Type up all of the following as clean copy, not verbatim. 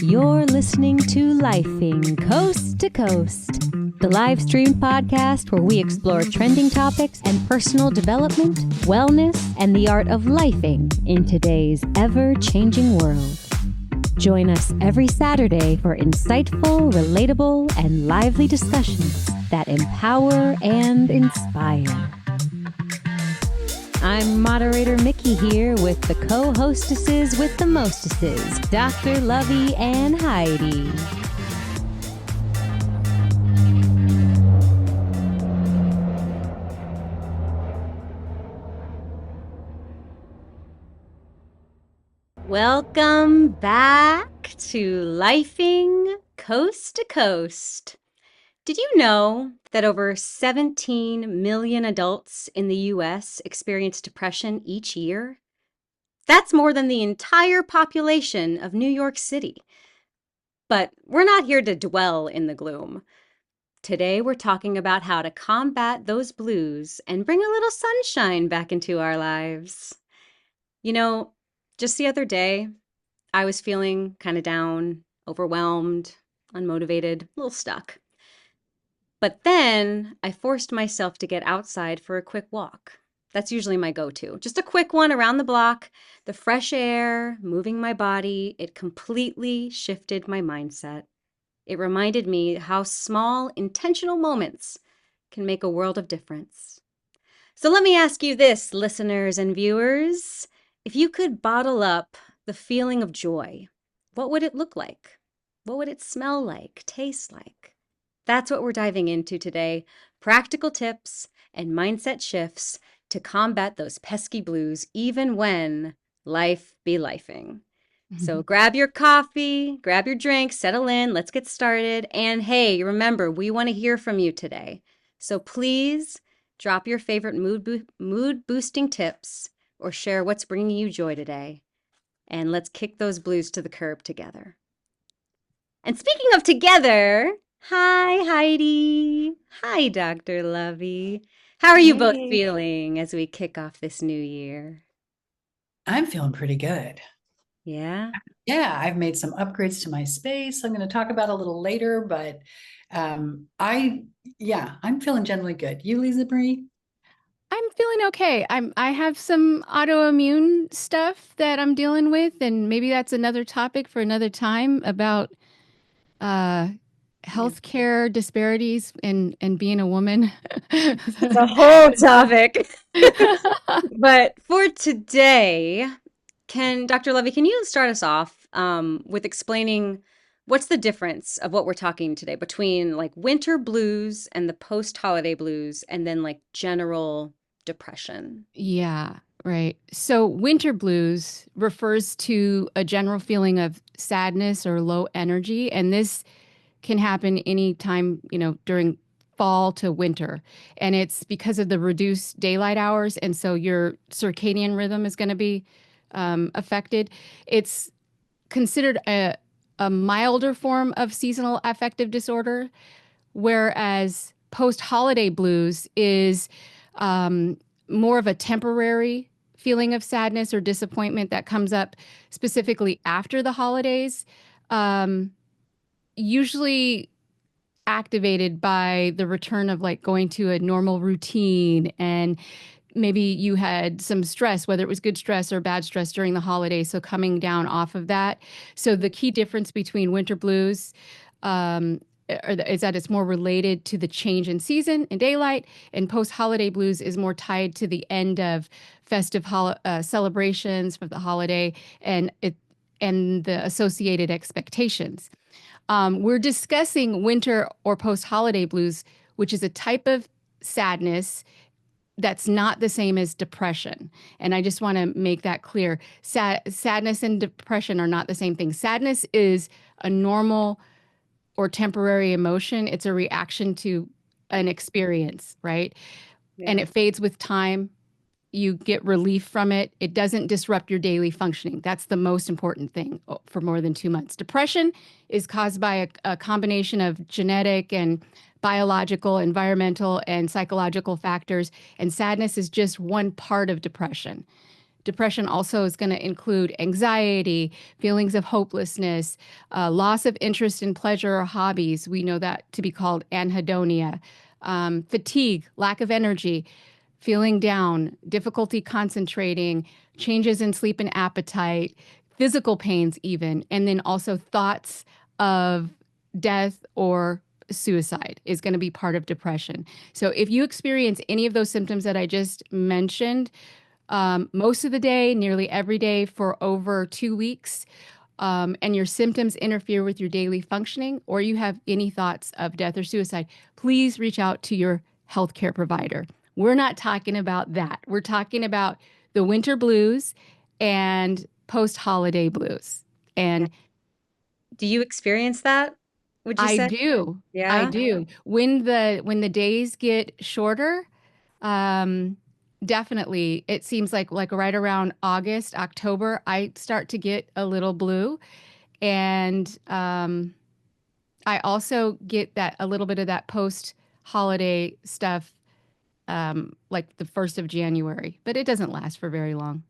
You're listening to Lifing Coast to Coast, the live stream podcast where we explore trending topics and personal development, wellness, and the art of lifing in today's ever-changing world. Join us every Saturday for insightful, relatable, and lively discussions that empower and inspire. I'm moderator Miki here with the co-hostesses with the mostesses, Dr. Lovey and Heidi. Welcome back to Lifing Coast to Coast. Did you know that over 17 million adults in the U.S. experience depression each year? That's more than the entire population of New York City. But we're not here to dwell in the gloom. Today we're talking about how to combat those blues and bring a little sunshine back into our lives. You know, just the other day, I was feeling kind of down, overwhelmed, unmotivated, a little stuck. But then I forced myself to get outside for a quick walk. That's usually my go-to. Just a quick one around the block, the fresh air, moving my body. It completely shifted my mindset. It reminded me how small, intentional moments can make a world of difference. So let me ask you this, listeners and viewers. If you could bottle up the feeling of joy, what would it look like? What would it smell like, taste like? That's what we're diving into today. Practical tips and mindset shifts to combat those pesky blues, even when life be lifing. So grab your coffee, grab your drink, settle in, let's get started. And hey, remember, we want to hear from you today. So please drop your favorite mood boosting tips or share what's bringing you joy today. And let's kick those blues to the curb together. And speaking of together, hi, Heidi. Hi, Dr. Lovey. How are you both feeling as we kick off this new year? I'm feeling pretty good. Yeah? Yeah, I've made some upgrades to my space. I'm going to talk about a little later, but I'm feeling generally good. You, Lisa Marie? I'm feeling okay. I have some autoimmune stuff that I'm dealing with, and maybe that's another topic for another time about healthcare disparities and being a woman. It's a whole topic. But for today, Dr. Lovey, can you start us off with explaining what's the difference of what we're talking today between like winter blues and the post-holiday blues and then like general depression? Yeah, right. So winter blues refers to a general feeling of sadness or low energy, and this can happen anytime, during fall to winter. And it's because of the reduced daylight hours. And so your circadian rhythm is going to be affected. It's considered a milder form of seasonal affective disorder, whereas post-holiday blues is more of a temporary feeling of sadness or disappointment that comes up specifically after the holidays. Usually activated by the return of like going to a normal routine, and maybe you had some stress, whether it was good stress or bad stress during the holidays. So coming down off of that. So the key difference between winter blues is that it's more related to the change in season and daylight, and post-holiday blues is more tied to the end of festive celebrations for the holiday and the associated expectations. We're discussing winter or post-holiday blues, which is a type of sadness that's not the same as depression. And I just want to make that clear. Sadness and depression are not the same thing. Sadness is a normal or temporary emotion. It's a reaction to an experience, right? Yeah. And it fades with time. You get relief from it. It doesn't disrupt your daily functioning. That's the most important thing for more than 2 months. Depression is caused by a combination of genetic and biological, environmental, and psychological factors. And sadness is just one part of depression. Depression also is going to include anxiety, feelings of hopelessness, loss of interest in pleasure or hobbies. We know that to be called anhedonia, fatigue, lack of energy, feeling down, difficulty concentrating, changes in sleep and appetite, physical pains, even, and then also thoughts of death or suicide is going to be part of depression. So if you experience any of those symptoms that I just mentioned, most of the day, nearly every day for over 2 weeks, and your symptoms interfere with your daily functioning, or you have any thoughts of death or suicide, please reach out to your healthcare provider. We're not talking about that. We're talking about the winter blues and post-holiday blues. Yeah. And Do you experience that? Would you I say? do. I Yeah. do. When the days get shorter, um, definitely it seems like right around August, October, I start to get a little blue. And I also get that a little bit of that post holiday stuff, like the 1st of January, but it doesn't last for very long.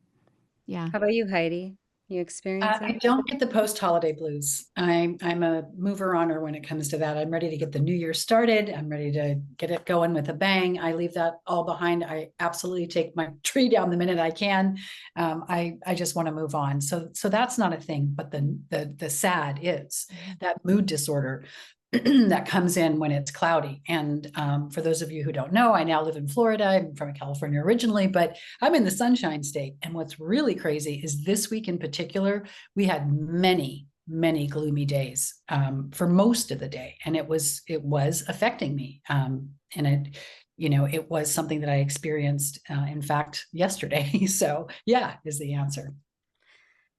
Yeah. How about you, Heidi? You experience I it? don't get the post-holiday blues. I'm a mover honor when it comes to that. I'm ready to get the new year started. I'm ready to get it going with a bang. I leave that all behind. I absolutely take my tree down the minute I can. I just want to move on. So that's not a thing. But the sad is that mood disorder that comes in when it's cloudy. And for those of you who don't know, I now live in Florida. I'm from California originally, but I'm in the Sunshine State. And what's really crazy is this week in particular, we had many gloomy days for most of the day, and it was affecting me. And it was something that I experienced, in fact, yesterday. So yeah, is the answer.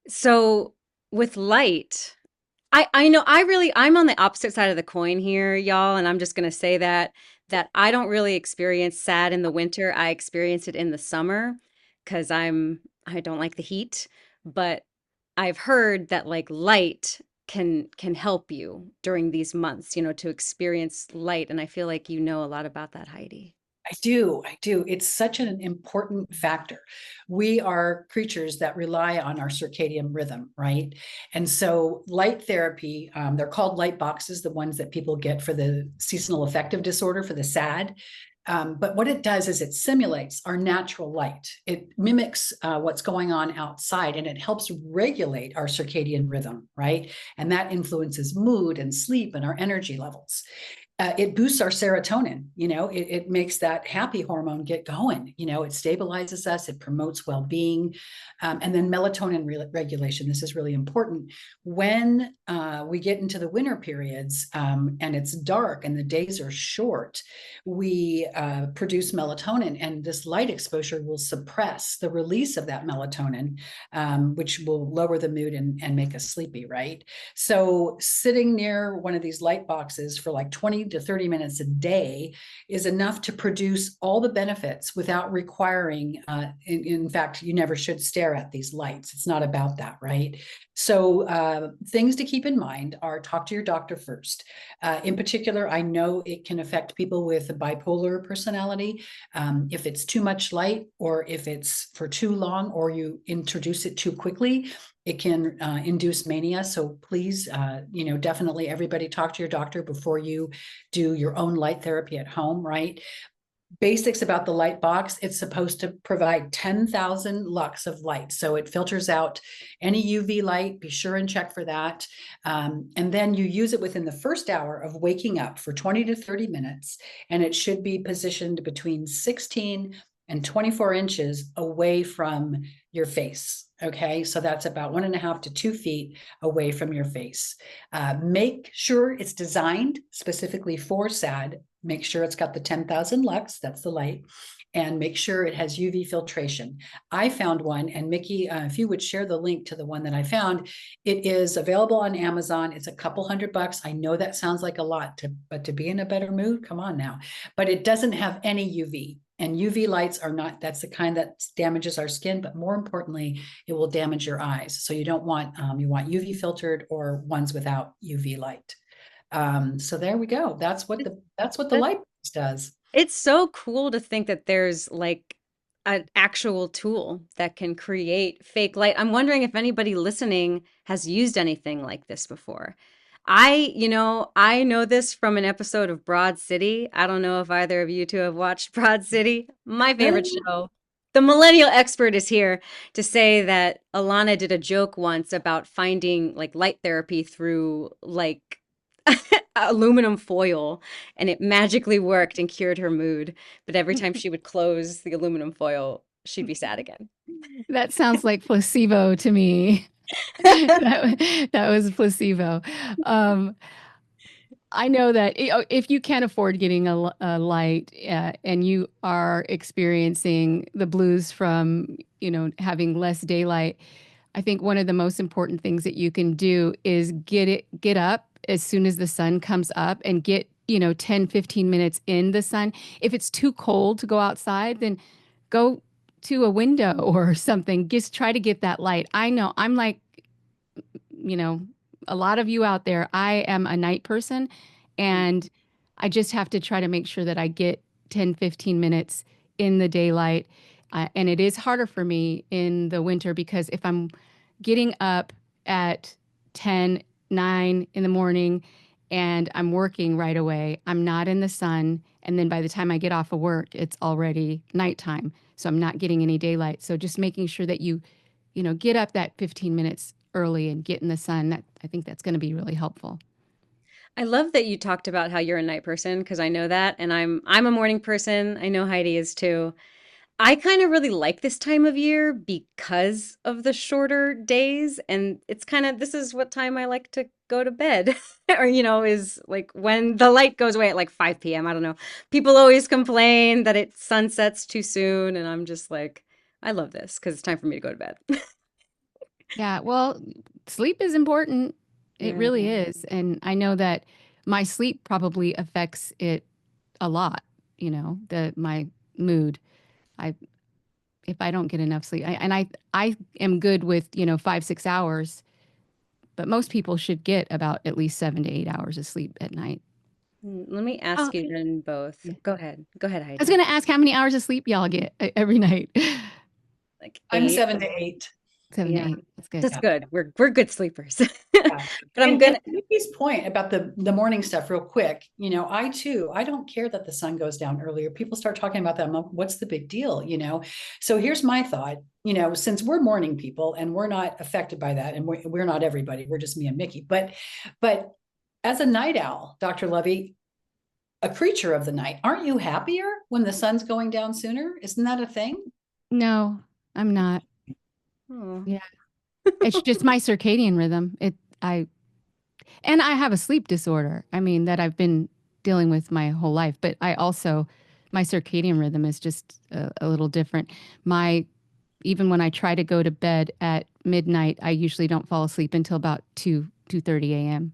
So with light, I know I'm on the opposite side of the coin here, y'all, and I'm just gonna say that I don't really experience sad in the winter. I experience it in the summer because I don't like the heat, but I've heard that like light can help you during these months, to experience light, and I feel like you know a lot about that, Heidi. I do. I do. It's such an important factor. We are creatures that rely on our circadian rhythm, right? And so, light therapy, they're called light boxes, the ones that people get for the seasonal affective disorder, for the SAD. But what it does is it simulates our natural light. It mimics what's going on outside, and it helps regulate our circadian rhythm, right? And that influences mood and sleep and our energy levels. It boosts our serotonin. It makes that happy hormone get going. It stabilizes us, it promotes well-being. And then melatonin regulation. This is really important when we get into the winter periods, and it's dark and the days are short. We produce melatonin, and this light exposure will suppress the release of that melatonin, which will lower the mood and make us sleepy, right? So sitting near one of these light boxes for like 20 to 30 minutes a day is enough to produce all the benefits without requiring, in fact, you never should stare at these lights. It's not about that, right? So things to keep in mind are talk to your doctor first. In particular, I know it can affect people with a bipolar personality. If it's too much light, or if it's for too long, or you introduce it too quickly, it can induce mania. So please, definitely everybody talk to your doctor before you do your own light therapy at home, right? Basics about the light box: it's supposed to provide 10,000 lux of light. So it filters out any UV light. Be sure and check for that. And then you use it within the first hour of waking up for 20 to 30 minutes. And it should be positioned between 16 and 24 inches away from your face. Okay, so that's about 1.5 to 2 feet away from your face. Make sure it's designed specifically for SAD. Make sure it's got the 10,000 lux, that's the light, and make sure it has UV filtration. I found one, and Miki, if you would share the link to the one that I found, it is available on Amazon. It's a couple $100. I know that sounds like a lot, but to be in a better mood, come on now. But it doesn't have any UV. And UV lights are not, that's the kind that damages our skin, but more importantly, it will damage your eyes. So you don't want, you want UV filtered or ones without UV light. So there we go. That's what the That light box does. It's so cool to think that there's like an actual tool that can create fake light. I'm wondering if anybody listening has used anything like this before. I know this from an episode of Broad City. I don't know if either of you two have watched Broad City, my favorite show. The millennial expert is here to say that Alana did a joke once about finding like light therapy through like aluminum foil, and it magically worked and cured her mood. But every time she would close the aluminum foil, she'd be sad again. That sounds like placebo to me. That was placebo. Um, I know that if you can't afford getting a light and you are experiencing the blues from, having less daylight, I think one of the most important things that you can do is get up as soon as the sun comes up and get, 10, 15 minutes in the sun. If it's too cold to go outside, then go to a window or something. Just try to get that light. I know I'm like, you know, a lot of you out there, I am a night person and I just have to try to make sure that I get 10, 15 minutes in the daylight. And it is harder for me in the winter because if I'm getting up at 10, 9 in the morning and I'm working right away, I'm not in the sun. And then by the time I get off of work, it's already nighttime. So I'm not getting any daylight. So just making sure that you get up that 15 minutes early and get in the sun. That I think that's going to be really helpful. I love that you talked about how you're a night person because I know that, and I'm a morning person. I know Heidi is too. I kind of really like this time of year because of the shorter days, and it's kind of this is what time I like to go to bed. Or, is like when the light goes away at like 5 p.m. I don't know. People always complain that it sunsets too soon, and I'm just like, I love this because it's time for me to go to bed. Yeah, well, sleep is important. It Yeah. really is. And I know that my sleep probably affects it a lot, the my mood. I if I don't get enough sleep. I am good with, 5, 6 hours, but most people should get about at least 7 to 8 hours of sleep at night. Let me Oh, ask you then both. yeah. Go ahead. Go ahead, I was Heidi. going to ask how many hours of sleep y'all get every night. Like I'm eight. 7 to 8. 7 to Yeah. 8. That's good. That's Yeah. good. We're good sleepers. Yeah. But I'm And gonna Mickey's point about the morning stuff, real quick, I too, I don't care that the sun goes down earlier. People start talking about that. I'm like, what's the big deal? So here's my thought, since we're morning people and we're not affected by that, and we're not everybody, we're just me and Mickey. But as a night owl, Dr. Lovey, a creature of the night, aren't you happier when the sun's going down sooner? Isn't that a thing? No, I'm not. oh. Yeah. It's just my circadian rhythm. And I have a sleep disorder. I mean, that I've been dealing with my whole life, but my circadian rhythm is just a little different. Even when I try to go to bed at midnight, I usually don't fall asleep until about 2:30 a.m.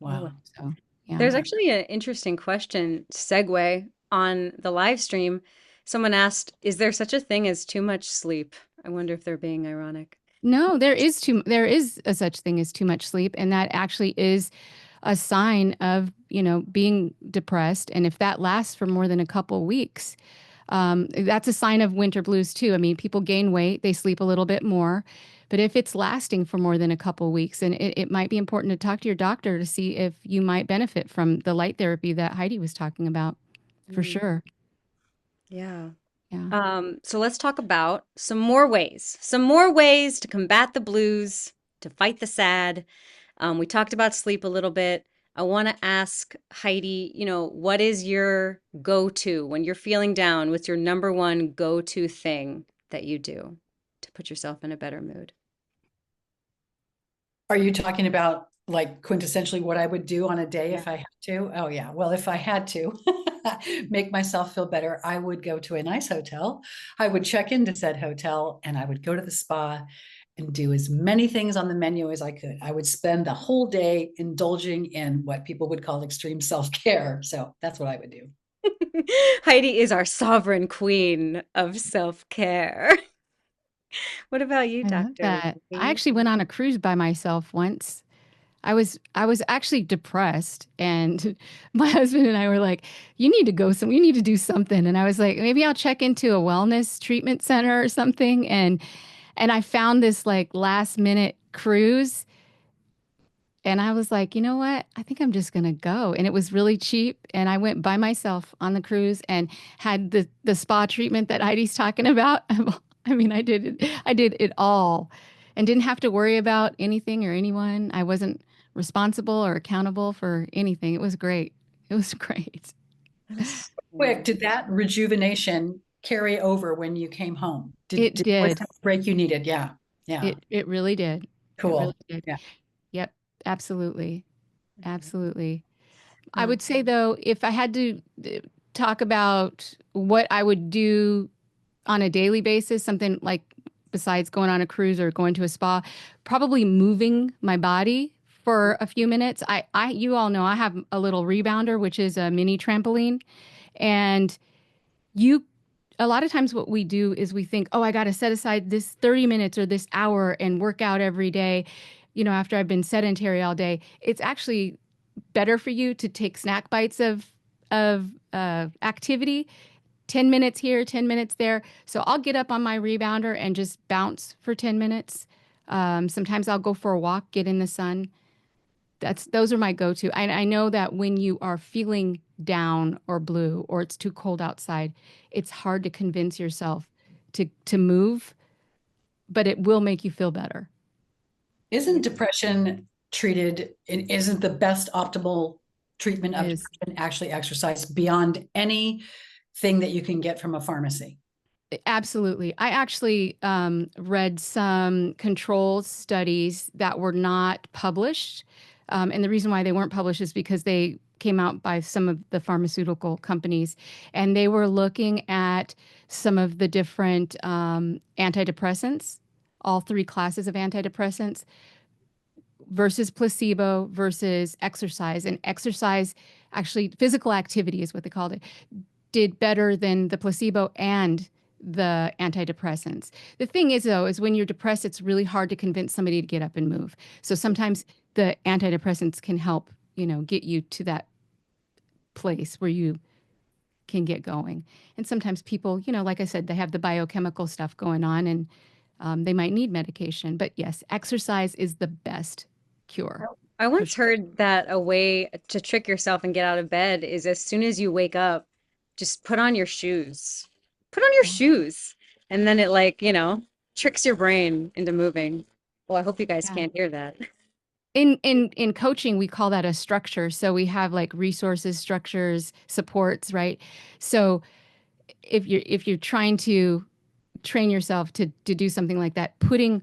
Oh, wow. Wow. So, yeah. There's actually an interesting question segue on the live stream. Someone asked, "Is there such a thing as too much sleep?" I wonder if they're being ironic. No, there is a such thing as too much sleep, and that actually is a sign of, being depressed. And if that lasts for more than a couple weeks, that's a sign of winter blues too. I mean, people gain weight, they sleep a little bit more. But if it's lasting for more than a couple weeks, then it might be important to talk to your doctor to see if you might benefit from the light therapy that Heidi was talking about, for Mm, sure. yeah. Yeah. So let's talk about some more ways to combat the blues, to fight the sad. We talked about sleep a little bit. I want to ask Heidi, what is your go-to when you're feeling down? What's your number one go-to thing that you do to put yourself in a better mood? Are you talking about like quintessentially what I would do on a day Yeah. if I had to? Oh, yeah. Well, if I had to make myself feel better, I would go to a nice hotel. I would check into said hotel and I would go to the spa and do as many things on the menu as I could. I would spend the whole day indulging in what people would call extreme self care. So that's what I would do. Heidi is our sovereign queen of self-care. What about you, I love Dr. that. I Lovey? actually went on a cruise by myself once. I was actually depressed, and my husband and I were like, you need to go you need to do something. And I was like, maybe I'll check into a wellness treatment center or something. And I found this like last minute cruise, and I was like, you know what? I think I'm just gonna go. And it was really cheap. And I went by myself on the cruise and had the spa treatment that Heidi's talking about. I mean, I did it all and didn't have to worry about anything or anyone. I wasn't responsible or accountable for anything. It was great. It was great. That is Quick, cool. did that rejuvenation carry over when you came home? It Was did. that the break you needed? Yeah. Yeah. It really did. It really Cool. did. Yeah. Yep. Absolutely. Absolutely. I Mm. would say though, if I had to talk about what I would do on a daily basis, something like besides going on a cruise or going to a spa, probably moving my body for a few minutes. You all know I have a little rebounder, which is a mini trampoline, and you. A lot of times, what we do is we think, "Oh, I got to set aside this 30 minutes or this hour and work out every day." You know, after I've been sedentary all day, it's actually better for you to take snack bites of activity, 10 minutes here, 10 minutes there. So I'll get up on my rebounder and just bounce for 10 minutes. Sometimes I'll go for a walk, get in the sun. Those are my go-to. I know that when you are feeling down or blue or it's too cold outside, it's hard to convince yourself to move, but it will make you feel better. Isn't depression treated, and isn't the best optimal treatment It of is. depression actually exercise beyond anything that you can get from a pharmacy? Absolutely. I actually read some control studies that were not published. And the reason why they weren't published is because they came out by some of the pharmaceutical companies. And they were looking at some of the different antidepressants, all three classes of antidepressants, versus placebo versus exercise. And exercise, actually, physical activity is what they called it, did better than the placebo and the antidepressants. The thing is, though, is when you're depressed, it's really hard to convince somebody to get up and move. So sometimes the antidepressants can help, get you to that place where you can get going. And sometimes people, like I said, they have the biochemical stuff going on and they might need medication. But yes, exercise is the best cure I for once sure. heard that a way to trick yourself and get out of bed is as soon as you wake up, just put on your shoes. Put on your shoes. And then it like, tricks your brain into moving. Well, I hope you guys Yeah. can't hear that. In coaching, we call that a structure. So we have like resources, structures, supports, right? So if you're trying to train yourself to do something like that, putting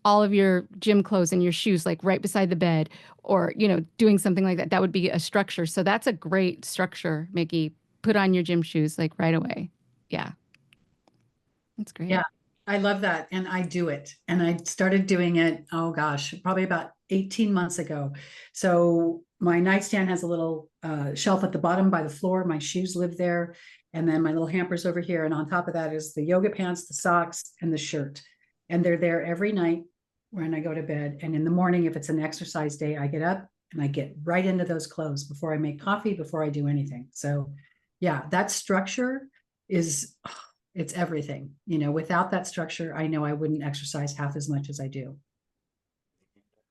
all of your gym clothes and your shoes like right beside the bed, or doing something like that, that would be a structure. So that's a great structure, Mickey. Put on your gym shoes like right away. Yeah, that's great. Yeah, I love that. And I do it. And I started doing it, oh gosh, probably about 18 months ago. So my nightstand has a little shelf at the bottom by the floor. My shoes live there. And then my little hamper's over here. And on top of that is the yoga pants, the socks, and the shirt. And they're there every night when I go to bed. And in the morning, if it's an exercise day, I get up and I get right into those clothes before I make coffee, before I do anything. So yeah, that structure is, it's everything. Without that structure, I know I wouldn't exercise half as much as I do.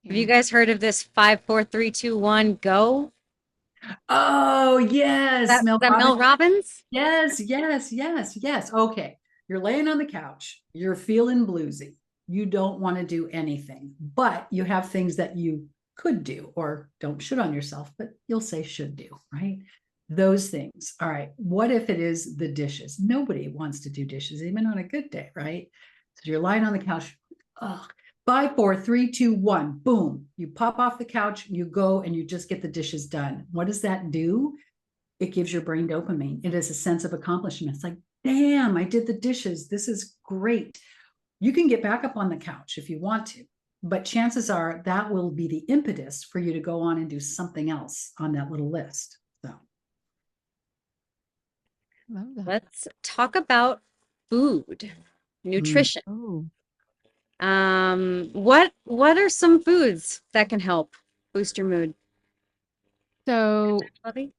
Have you Yeah. guys heard of this 5, 4, 3, 2, 1, go? Oh, yes, That Mel that Robbins. Mel Robbins? Yes, yes, yes, yes. Okay. You're laying on the couch. You're feeling bluesy. You don't want to do anything, but you have things that you could do, or don't should on yourself, but you'll say should do, right? Those things. All right. What if it is the dishes? Nobody wants to do dishes, even on a good day, right? So you're lying on the couch. Oh, 5, 4, 3, 2, 1, boom. You pop off the couch, you go and you just get the dishes done. What does that do? It gives your brain dopamine. It is a sense of accomplishment. It's like, damn, I did the dishes. This is great. You can get back up on the couch if you want to, but chances are that will be the impetus for you to go on and do something else on that little list. So, Love that. Let's talk about food, mm. nutrition. Oh, What are some foods that can help boost your mood? So Lovey?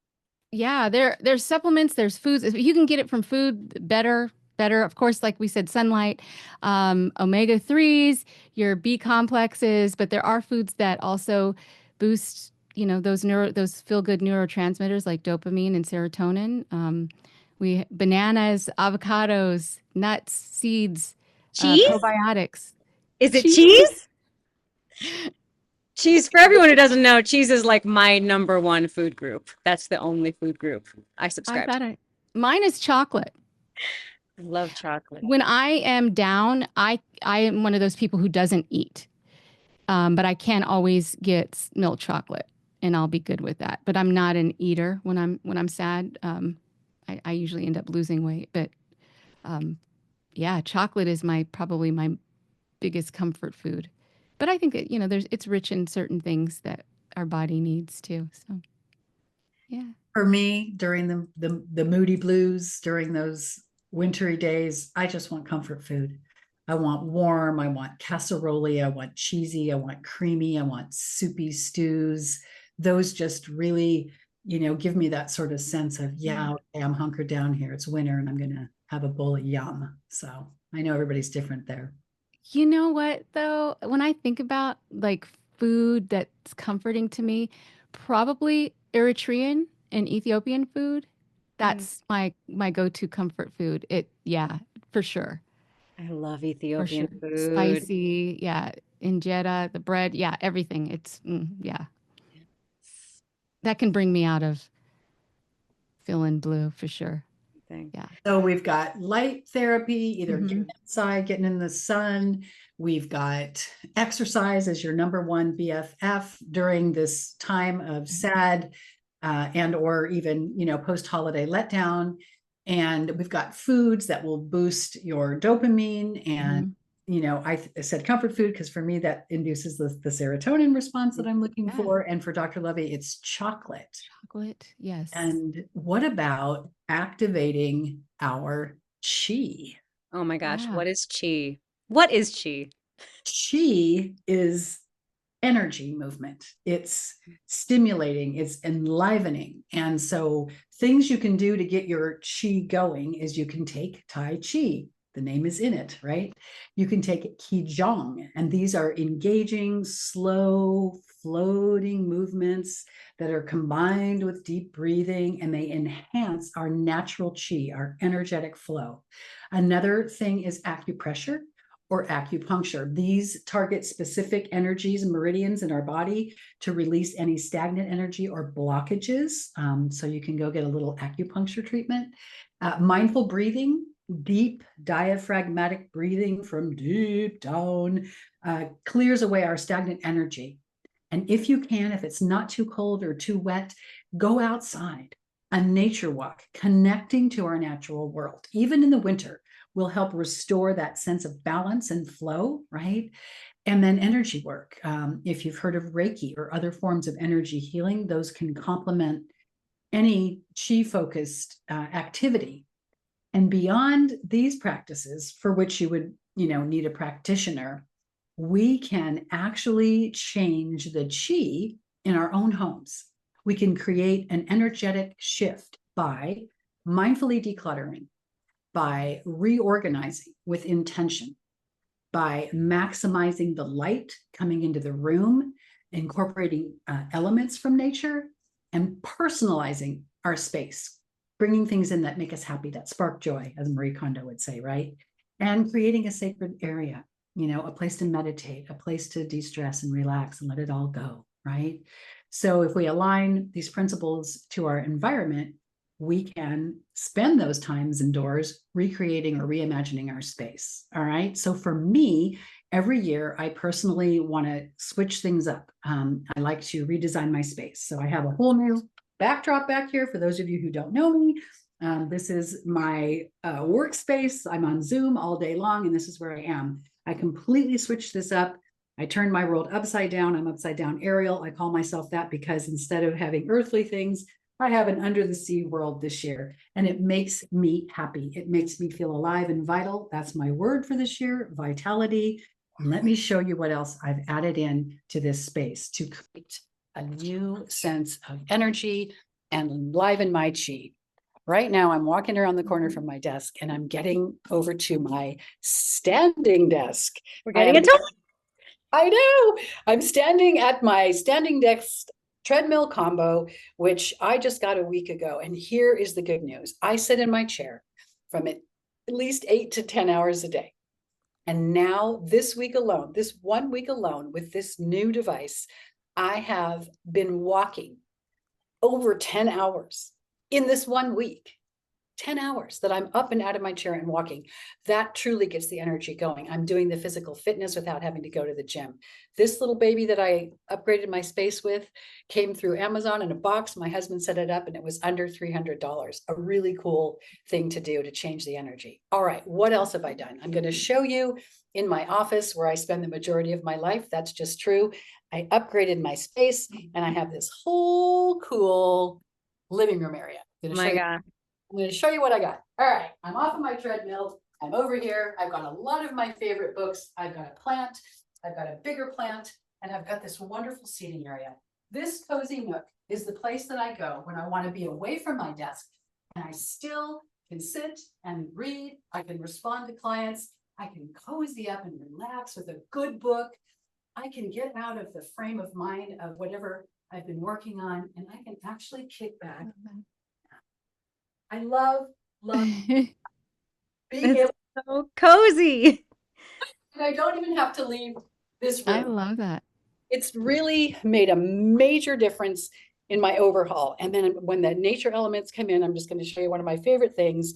yeah, there's supplements, there's foods. If you can get it from food, better, better. Of course, like we said, sunlight, omega 3s, your B complexes, but there are foods that also boost, those feel good neurotransmitters like dopamine and serotonin. We bananas, avocados, nuts, seeds, Cheese? probiotics, Is it cheese. cheese? Cheese, for everyone who doesn't know, cheese is like my number one food group. That's the only food group I I subscribe to. thought mine is chocolate. I love chocolate. When I am down, I am one of those people who doesn't eat. But I can always get milk chocolate, and I'll be good with that. But I'm not an eater when I'm sad. I usually end up losing weight. But um, yeah, chocolate is probably my biggest comfort food. But I think that, it's rich in certain things that our body needs too. So yeah. For me, during the moody blues, during those wintry days, I just want comfort food. I want warm, I want casserole, I want cheesy, I want creamy, I want soupy stews. Those just really, give me that sort of sense of, yeah, okay, I'm hunkered down here. It's winter and I'm gonna have a bowl of yum. So I know everybody's different there. You know what, though? When I think about like food that's comforting to me, probably Eritrean and Ethiopian food. Mm, That's my go-to comfort food. Yeah, for sure. I love For Ethiopian sure. food. Spicy, yeah. Injera, the bread, yeah, everything. Yeah. That can bring me out of feeling blue for sure. Thing. Yeah. So we've got light therapy, either Hmm. getting outside, getting in the sun. We've got exercise as your number one BFF during this time of sad and or even, post-holiday letdown. And we've got foods that will boost your dopamine. And, Hmm. I said comfort food because for me that induces the serotonin response that I'm looking Yeah. for. And for Dr. Lovey, it's chocolate. Chocolate, yes. And what about activating our chi? Oh my gosh, Yeah. what is chi? What is chi? Chi is energy movement. It's stimulating, it's enlivening. And so, things you can do to get your chi going is you can take Tai Chi. The name is in it, right? You can take Qigong, and these are engaging, slow, floating movements that are combined with deep breathing, and they enhance our natural chi, our energetic flow. Another thing is acupressure or acupuncture. These target specific energies and meridians in our body to release any stagnant energy or blockages. So you can go get a little acupuncture treatment. Mindful breathing, deep diaphragmatic breathing from deep down, clears away our stagnant energy. And if you can, if it's not too cold or too wet, go outside. A nature walk, connecting to our natural world, even in the winter, will help restore that sense of balance and flow, right? And then energy work. If you've heard of Reiki or other forms of energy healing, those can complement any chi focused activity. And beyond these practices, for which you would, need a practitioner, we can actually change the chi in our own homes. We can create an energetic shift by mindfully decluttering, by reorganizing with intention, by maximizing the light coming into the room, incorporating elements from nature, and personalizing our space, bringing things in that make us happy, that spark joy, as Marie Kondo would say, right? And creating a sacred area, a place to meditate, a place to de-stress and relax and let it all go, right? So if we align these principles to our environment, we can spend those times indoors recreating or reimagining our space. All right. So for me, every year, I personally want to switch things up. I like to redesign my space. So I have a whole new backdrop back here for those of you who don't know me. This is my workspace. I'm on Zoom all day long, and this is where I am. I completely switched this up. I turned my world upside down. I'm upside down Ariel. I call myself that because instead of having earthly things, I have an under the sea world this year, and it makes me happy. It makes me feel alive and vital. That's my word for this year, vitality. And let me show you what else I've added in to this space to create a new sense of energy and enliven my chi. Right now, I'm walking around the corner from my desk and I'm getting over to my standing desk. We're I getting am, into I know, I'm standing at my standing desk treadmill combo, which I just got a week ago. And here is the good news. I sit in my chair from at least 8 to 10 hours a day. And now this week alone, this 1 week alone with this new device, I have been walking over 10 hours in this 1 week. 10 hours that I'm up and out of my chair and walking. That truly gets the energy going. I'm doing the physical fitness without having to go to the gym. This little baby that I upgraded my space with came through Amazon in a box. My husband set it up and it was under $300. A really cool thing to do to change the energy. All right, what else have I done? I'm going to show you in my office where I spend the majority of my life. That's just true. I upgraded my space and I have this whole cool living room area. I'm going to show my you. God. I'm going to show you what I got. All right, I'm off of my treadmill. I'm over here. I've got a lot of my favorite books. I've got a plant. I've got a bigger plant, and I've got this wonderful seating area. This cozy nook is the place that I go when I want to be away from my desk, and I still can sit and read. I can respond to clients. I can cozy up and relax with a good book. I can get out of the frame of mind of whatever I've been working on, and I can actually kick back. I love being It's able, so cozy. and I don't even have to leave this I room. love that. It's really made a major difference in my overhaul. And then when the nature elements come in, I'm just going to show you one of my favorite things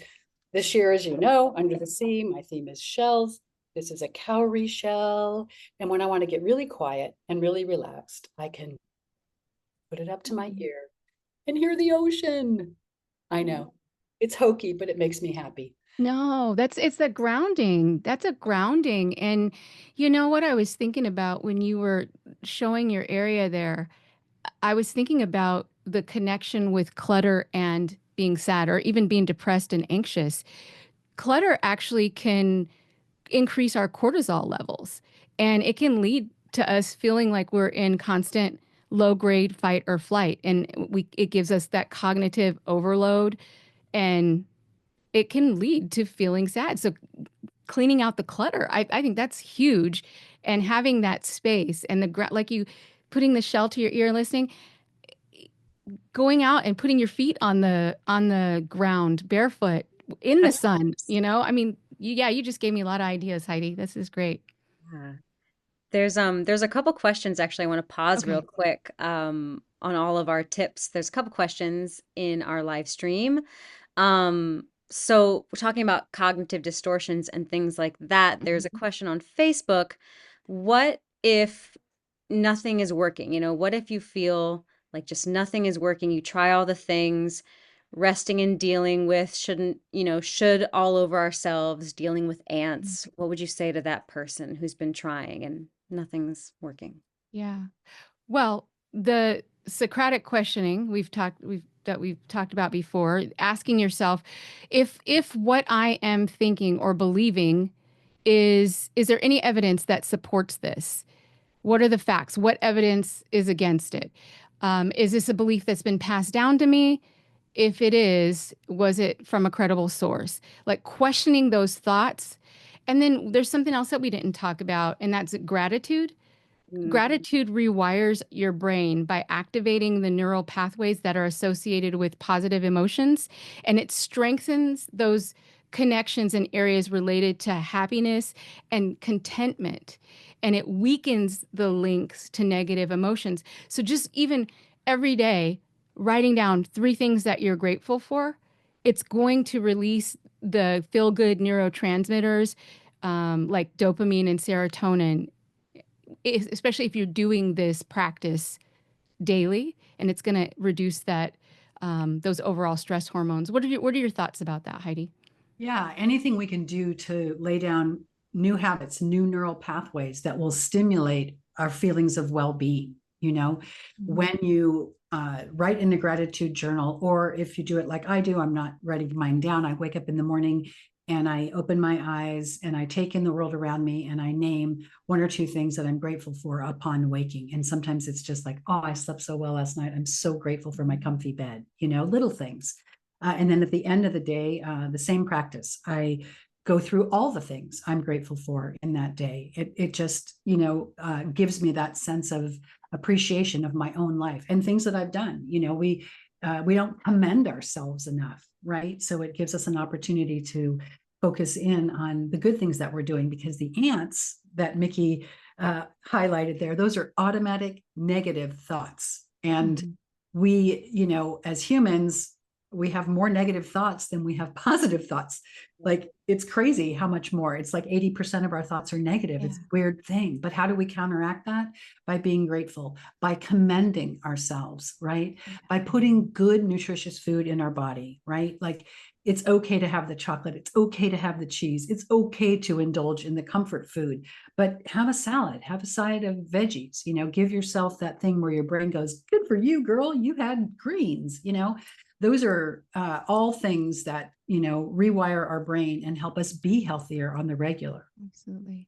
this year. As you know, Under the Sea, my theme is shells. This is a cowrie shell. And when I want to get really quiet and really relaxed, I can put it up to my ear and hear the ocean. I know it's hokey, but it makes me happy. No, it's a grounding. That's a grounding. And you know what I was thinking about when you were showing your area there? I was thinking about the connection with clutter and being sad or even being depressed and anxious. Clutter actually can increase our cortisol levels and it can lead to us feeling like we're in constant low grade fight or flight. And it gives us that cognitive overload and it can lead to feeling sad. So cleaning out the clutter, I think that's huge. And having that space and like you putting the shell to your ear and listening, going out and putting your feet on the ground barefoot in the That's sun, you know? I mean, you just gave me a lot of ideas, Heidi. This is great. yeah. There's a couple questions actually I want to pause real Okay. quick on all of our tips. There's a couple questions in our live stream. So we're talking about cognitive distortions and things like that. There's a question on Facebook. What if nothing is working? You know, what if you feel like just nothing is working? You try all the things, resting and dealing with, should all over ourselves, dealing with ants. What would you say to that person who's been trying and nothing's working? Yeah. Well, the Socratic questioning we've talked about before, asking yourself if what I am thinking or believing is there any evidence that supports this? What are the facts? What evidence is against it? Is this a belief that's been passed down to me? If it is, was it from a credible source? Like questioning those thoughts. And then there's something else that we didn't talk about, and that's gratitude. Mm, Gratitude rewires your brain by activating the neural pathways that are associated with positive emotions, and it strengthens those connections in areas related to happiness and contentment, and it weakens the links to negative emotions. So, just even every day, writing down 3 things that you're grateful for, it's going to release the feel good neurotransmitters like dopamine and serotonin, especially if you're doing this practice daily, and it's going to reduce that those overall stress hormones. What are your thoughts about that, Heidi? Yeah, anything we can do to lay down new habits, new neural pathways that will stimulate our feelings of well-being. When you write in a gratitude journal, or if you do it like I do, I'm not writing mine down. I wake up in the morning and I open my eyes and I take in the world around me and I name one or two things that I'm grateful for upon waking. And sometimes it's just like, oh, I slept so well last night. I'm so grateful for my comfy bed, little things. And then at the end of the day, the same practice. I go through all the things I'm grateful for in that day. It just, gives me that sense of appreciation of my own life and things that I've done. We don't commend ourselves enough, right? So it gives us an opportunity to focus in on the good things that we're doing, because the ants that Miki highlighted there, those are automatic negative thoughts. And we, as humans, we have more negative thoughts than we have positive thoughts. Like, it's crazy how much more. It's like 80% of our thoughts are negative. Yeah. It's a weird thing. But how do we counteract that? By being grateful, by commending ourselves, right? By putting good, nutritious food in our body, right? Like, it's okay to have the chocolate. It's okay to have the cheese. It's okay to indulge in the comfort food, but have a salad, have a side of veggies, give yourself that thing where your brain goes, good for you, girl. You had greens, those are all things that, rewire our brain and help us be healthier on the regular. Absolutely.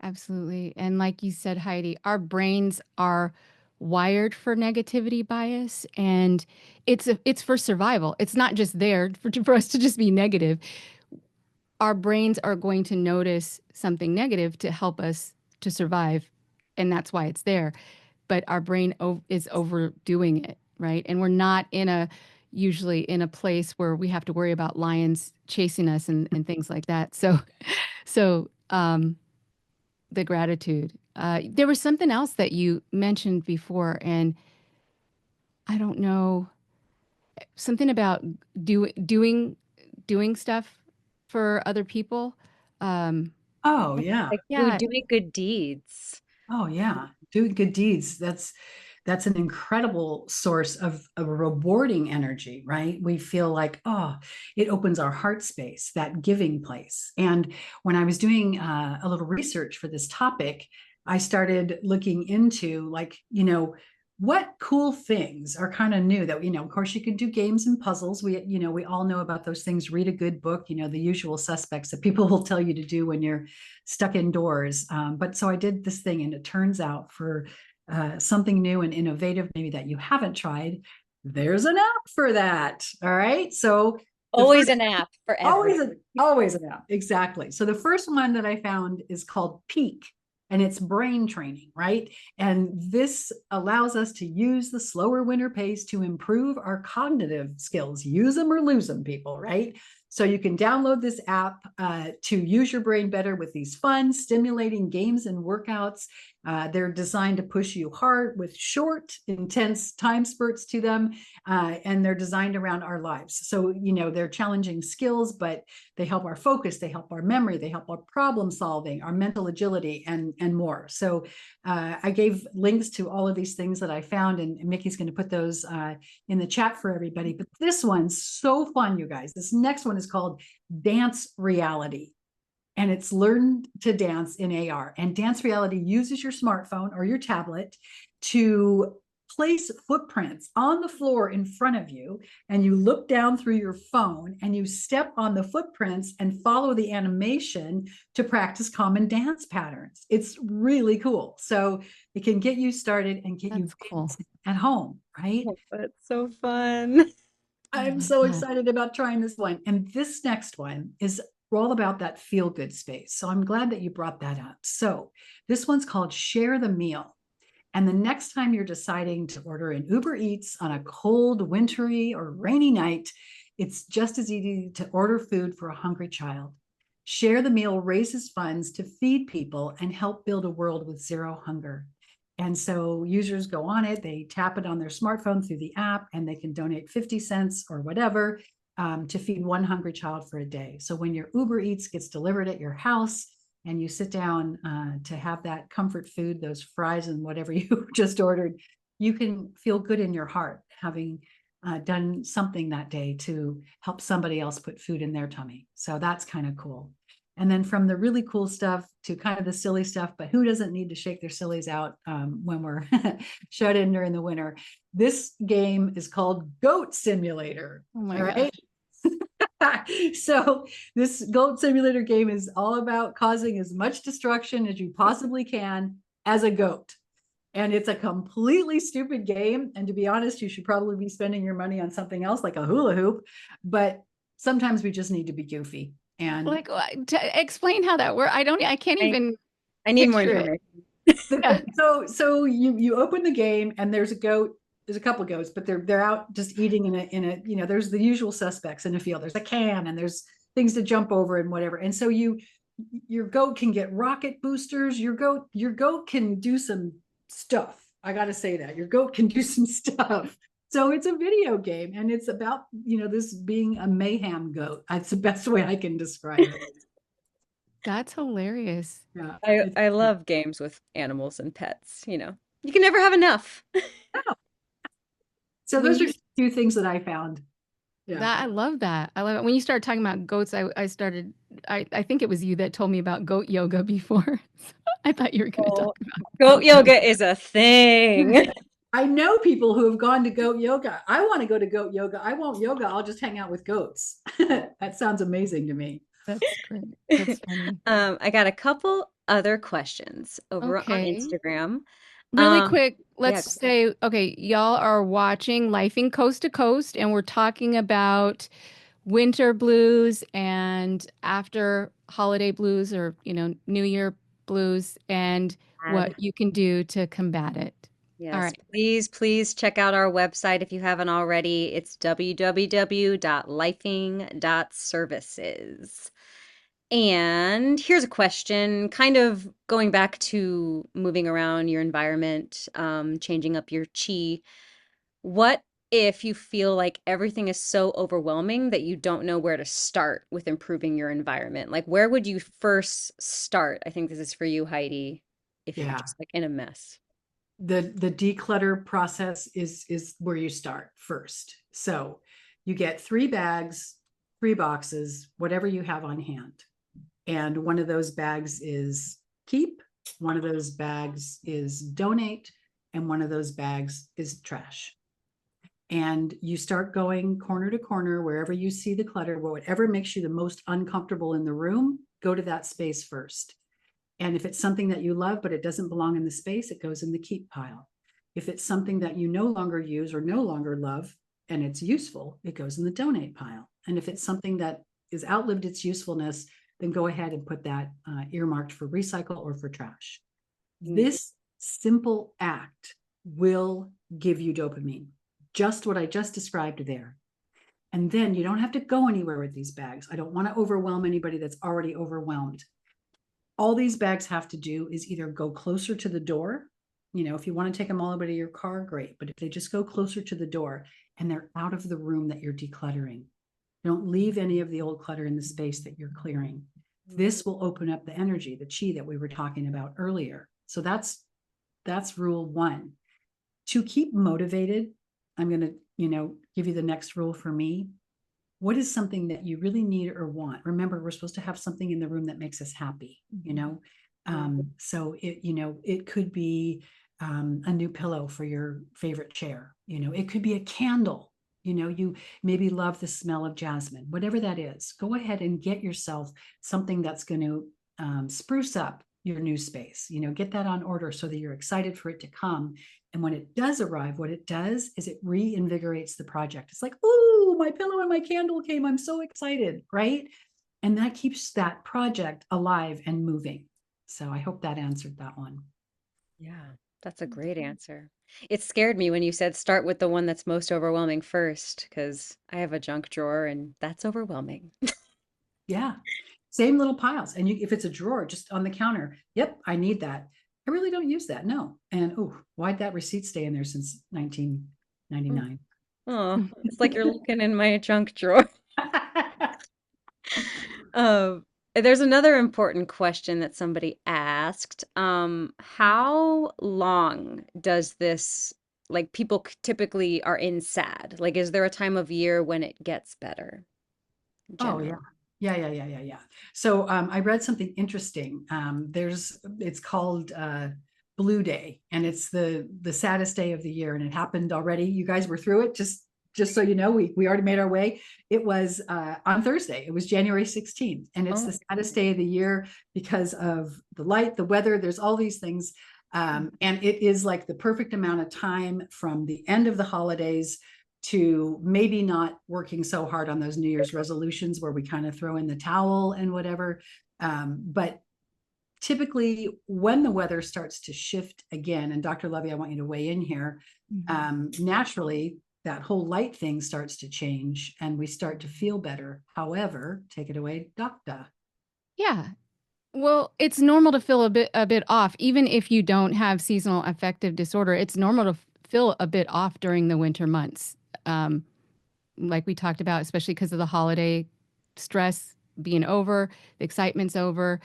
Absolutely. And like you said, Heidi, our brains are wired for negativity bias, and it's for survival. It's not just there for us to just be negative. Our brains are going to notice something negative to help us to survive, and that's why it's there. But our brain is overdoing it, right? And we're not usually in a place where we have to worry about lions chasing us and things like that. So the gratitude. There was something else that you mentioned before, and I don't know, something about doing stuff for other people. Um, Oh, yeah. Like yeah, doing good deeds. Oh, yeah. Doing good deeds. That's an incredible source of a rewarding energy, right? We feel like, oh, it opens our heart space, that giving place. And when I was doing a little research for this topic, I started looking into, like, what cool things are kind of new that, of course you can do games and puzzles. We all know about those things. Read a good book, the usual suspects that people will tell you to do when you're stuck indoors. But so I did this thing, and it turns out, for something new and innovative, maybe that you haven't tried, there's an app for that. All right. So the Always first, an app for everything. always an app. Exactly. So the first one that I found is called Peak, and it's brain training, right? And this allows us to use the slower winter pace to improve our cognitive skills. Use them or lose them, people, right? So you can download this app to use your brain better with these fun, stimulating games and workouts. They're designed to push you hard with short, intense time spurts to them, and they're designed around our lives. So, they're challenging skills, but they help our focus, they help our memory, they help our problem solving, our mental agility, and more. So I gave links to all of these things that I found, and Miki's going to put those in the chat for everybody. But this one's so fun, you guys. This next one is called Dance Reality, and it's learn to dance in AR. And Dance Reality uses your smartphone or your tablet to place footprints on the floor in front of you, and you look down through your phone and you step on the footprints and follow the animation to practice common dance patterns. It's really cool. So it can get you started and get you cool. at home, right? Oh, that's so fun. I'm so excited about trying this one. And this next one is all about that feel good space. So I'm glad that you brought that up. So this one's called Share the Meal. And the next time you're deciding to order an Uber Eats on a cold, wintry, or rainy night, it's just as easy to order food for a hungry child. Share the Meal raises funds to feed people and help build a world with zero hunger. And so users go on it, they tap it on their smartphone through the app, and they can donate 50 cents or whatever to feed one hungry child for a day. So when your Uber Eats gets delivered at your house, and you sit down to have that comfort food, those fries and whatever you just ordered, you can feel good in your heart, having done something that day to help somebody else put food in their tummy. So that's kind of cool. And then from the really cool stuff to kind of the silly stuff, but who doesn't need to shake their sillies out when we're shut in during the winter? This game is called Goat Simulator. Oh my all right. So this goat simulator game is all about causing as much destruction as you possibly can as a goat. And it's a completely stupid game. And to be honest, you should probably be spending your money on something else like a hula hoop. But sometimes we just need to be goofy. And Like, explain how that works. I can't I, even I need more picture it. information. Yeah. so you open the game and there's a goat. There's a couple of goats, but they're out just eating in a there's the usual suspects in the field. There's a can and there's things to jump over and whatever. And so your goat can get rocket boosters. Your goat can do some stuff. I got to say that your goat can do some stuff. So it's a video game and it's about, this being a mayhem goat. That's the best way I can describe it. That's hilarious. Yeah. I love games with animals and pets, you know. You can never have enough. So When those are you a few things that I found. Yeah. That I love that. I love it. When you started talking about goats, I think it was you that told me about goat yoga before. I thought you were going to talk Oh, about goat goat yoga. yoga is a thing. I know people who have gone to goat yoga. I want to go to goat yoga. I won't yoga. I'll just hang out with goats. That sounds amazing to me. That's great. That's funny. I got a couple other questions over on Okay. Instagram. Really Um, quick, yeah, let's say, okay, y'all are watching Lifing Coast to Coast, and we're talking about winter blues and after holiday blues or, New Year blues and add. what you can do to combat it. All Yes, right. please check out our website if you haven't already. It's www.lifing.services. And here's a question, kind of going back to moving around your environment, changing up your chi. What if you feel like everything is so overwhelming that you don't know where to start with improving your environment? Like, where would you first start? I think this is for you, Heidi, if you're Yeah. just like in a mess. The declutter process is where you start first. So you get 3 bags, 3 boxes, whatever you have on hand. And one of those bags is keep, one of those bags is donate, and one of those bags is trash. And you start going corner to corner, wherever you see the clutter, whatever makes you the most uncomfortable in the room, go to that space first. And if it's something that you love, but it doesn't belong in the space, it goes in the keep pile. If it's something that you no longer use or no longer love and it's useful, it goes in the donate pile. And if it's something that is outlived its usefulness, then go ahead and put that earmarked for recycle or for trash. This simple act will give you dopamine, just what I just described there. And then you don't have to go anywhere with these bags. I don't want to overwhelm anybody that's already overwhelmed. All these bags have to do is either go closer to the door. If you want to take them all over to your car, great. But if they just go closer to the door and they're out of the room that you're decluttering, don't leave any of the old clutter in the space that you're clearing. This will open up the energy, the chi that we were talking about earlier. So that's rule 1. To keep motivated, I'm going to, give you the next rule for me. What is something that you really need or want? Remember, we're supposed to have something in the room that makes us happy, so it could be a new pillow for your favorite chair. It could be a candle. You maybe love the smell of jasmine, whatever that is. Go ahead and get yourself something that's going to spruce up your new space. Get that on order so that you're excited for it to come. And when it does arrive, what it does is it reinvigorates the project. It's like, ooh, my pillow and my candle came. I'm so excited, right? And that keeps that project alive and moving. So I hope that answered that one. Yeah, that's a great answer. It scared me when you said start with the one that's most overwhelming first, because I have a junk drawer and that's overwhelming. Yeah. Same little piles. And if it's a drawer just on the counter, yep, I need that. I really don't use that. No. And why'd that receipt stay in there since 1999? Oh, it's like you're looking in my junk drawer. Um, there's another important question that somebody asked. How long does this, like people typically are in sad? Like, is there a time of year when it gets better in Oh yeah. general? Yeah. So I read something interesting. It's called Blue Day, and it's the saddest day of the year, and it happened already. You guys were through it just just so you know, we already made our way. It was on Thursday. It was January 16th, and it's Oh, the saddest day of the year because of the light, the weather. There's all these things, and it is like the perfect amount of time from the end of the holidays to maybe not working so hard on those New Year's resolutions where we kind of throw in the towel and whatever. But typically when the weather starts to shift again, and Dr. Lovey, I want you to weigh in here, naturally that whole light thing starts to change and we start to feel better. However, take it away, doctor. Yeah. Well, it's normal to feel a bit off, even if you don't have seasonal affective disorder. It's normal to feel a bit off during the winter months, um, like we talked about, especially because of the holiday stress being over, the excitement's over.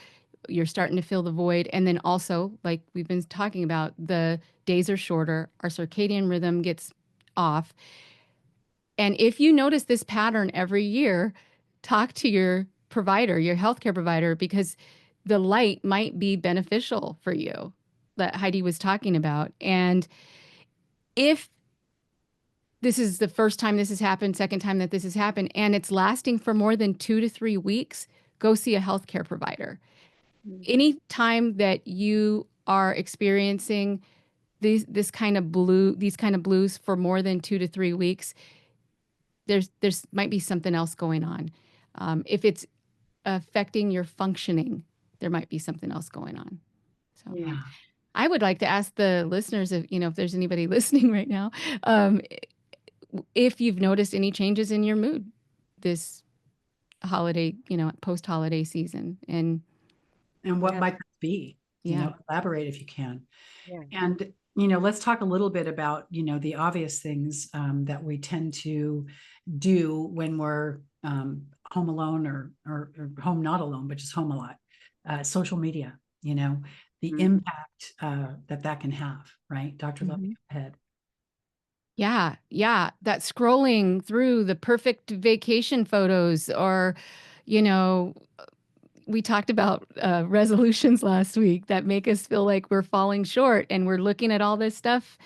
You're starting to feel the void, and then also, like we've been talking about, the days are shorter. Our circadian rhythm gets off, and if you notice this pattern every year, talk to your provider, your healthcare provider, because the light might be beneficial for you that Heidi was talking about. And if this is the first time this has happened, second time that this has happened, and it's lasting for more than 2 to 3 weeks, go see a healthcare provider. Any time that you are experiencing these kind of blues for more than 2 to 3 weeks, there's might be something else going on. If it's affecting your functioning, there might be something else going on. So Yeah. I would like to ask the listeners if there's anybody listening right now, um, if you've noticed any changes in your mood this holiday, post holiday season. And what yeah, might that be? Yeah. Elaborate if you can. yeah. And, let's talk a little bit about, the obvious things that we tend to do when we're home alone or home not alone, but just home a lot. Social media, the Mhm. impact that can have, right? Dr. Lovey, Mhm. go ahead. Yeah, yeah, that scrolling through the perfect vacation photos, or, you know, we talked about resolutions last week that make us feel like we're falling short, and we're looking at all this stuff.